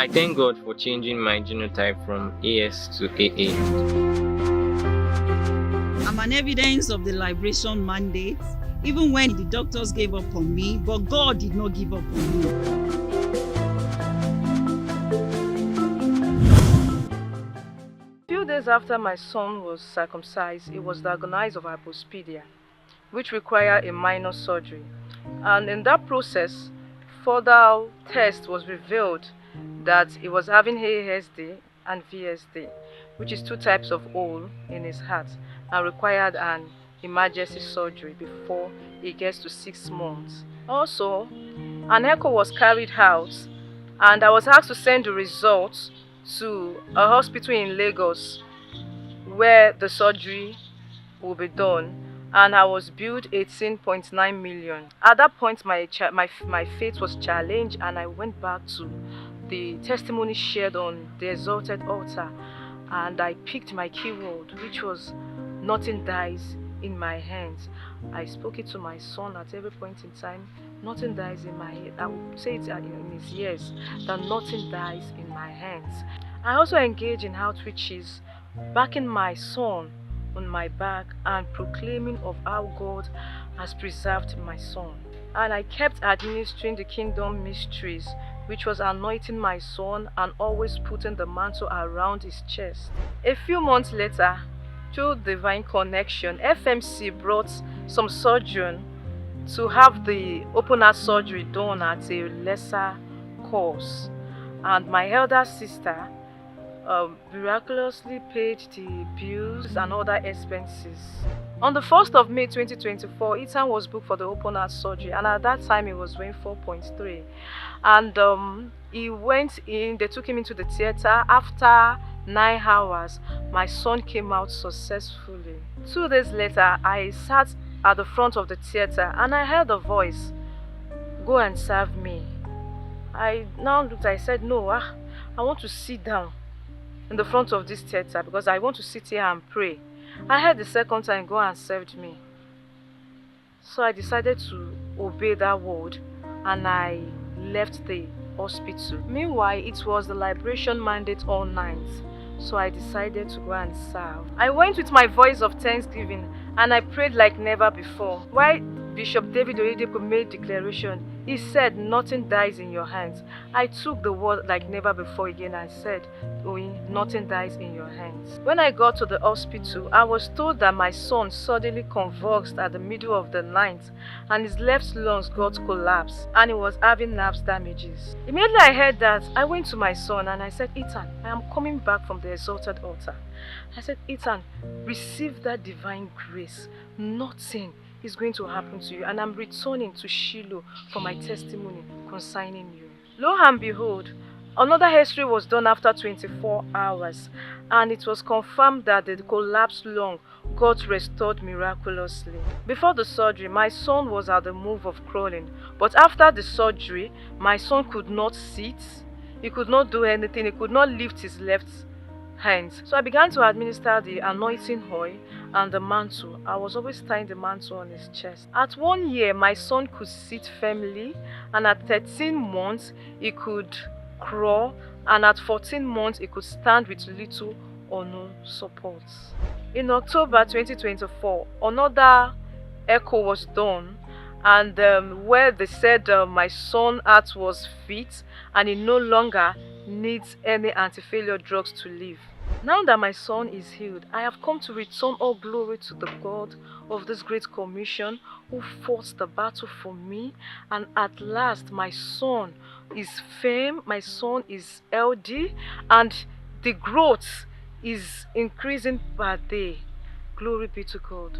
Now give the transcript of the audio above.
I thank God for changing my genotype from AS to AA. I'm an evidence of the liberation mandate, even when the doctors gave up on me, but God did not give up on me. A few days after my son was circumcised, he was diagnosed of hypospedia, which required a minor surgery. And in that process, further test was revealed that he was having ASD and VSD, which is two types of hole in his heart, and required an emergency surgery before he gets to 6 months. Also, an echo was carried out, and I was asked to send the results to a hospital in Lagos where the surgery will be done, and I was billed 18.9 million. At that point, my faith was challenged, and I went back to the testimony shared on the Exalted Altar, and I picked my keyword, which was nothing dies in my hands. I spoke it to my son at every point in time. Nothing dies in my head. I would say it in his ears, that nothing dies in my hands. I also engage in outreaches, backing my son on my back and proclaiming of how God has preserved my son. And I kept administering the kingdom mysteries, which was anointing my son and always putting the mantle around his chest. A few months later, through divine connection, FMC brought some surgeon to have the open heart surgery done at a lesser cost, and my elder sister miraculously paid the bills and other expenses. On the 1st of May 2024, Ethan was booked for the open heart surgery, and at that time he was weighing 4.3, and he went in. They took him into the theater. After 9 hours, my son came out successfully. 2 days later, I sat at the front of the theater and I heard a voice, "Go and serve me." I now looked, I said, "No, I want to sit down in the front of this theater because I want to sit here and pray." I heard the second time, "Go and serve me." So I decided to obey that word, and I left the hospital. Meanwhile, it was the liberation mandate all night, so I decided to go and serve. I went with my voice of thanksgiving and I prayed like never before. While Bishop David Oyedepo made declaration, he said, "Nothing dies in your hands." I took the word like never before again and said, "Nothing dies in your hands." When I got to the hospital, I was told that my son suddenly convulsed at the middle of the night and his left lungs got collapsed and he was having nerve damages. Immediately I heard that, I went to my son and I said, "Ethan, I am coming back from the Exalted Altar." I said, "Ethan, receive that divine grace. Nothing is going to happen to you, and I'm returning to Shiloh for my testimony concerning you." Lo and behold, another history was done after 24 hours, and it was confirmed that the collapsed lung got restored miraculously. Before the surgery, my son was at the move of crawling, but after the surgery, my son could not sit, he could not do anything, he could not lift his left hands. So I began to administer the anointing oil and the mantle. I was always tying the mantle on his chest. At 1 year, my son could sit firmly, and at 13 months, he could crawl, and at 14 months, he could stand with little or no support. In October 2024, another echo was done, and where they said my son's heart was fit and he no longer needs any anti-failure drugs to live. Now that my son is healed, I have come to return all glory to the God of this great commission who fought the battle for me, and at last my son is firm, my son is healthy, and the growth is increasing per day. Glory be to God.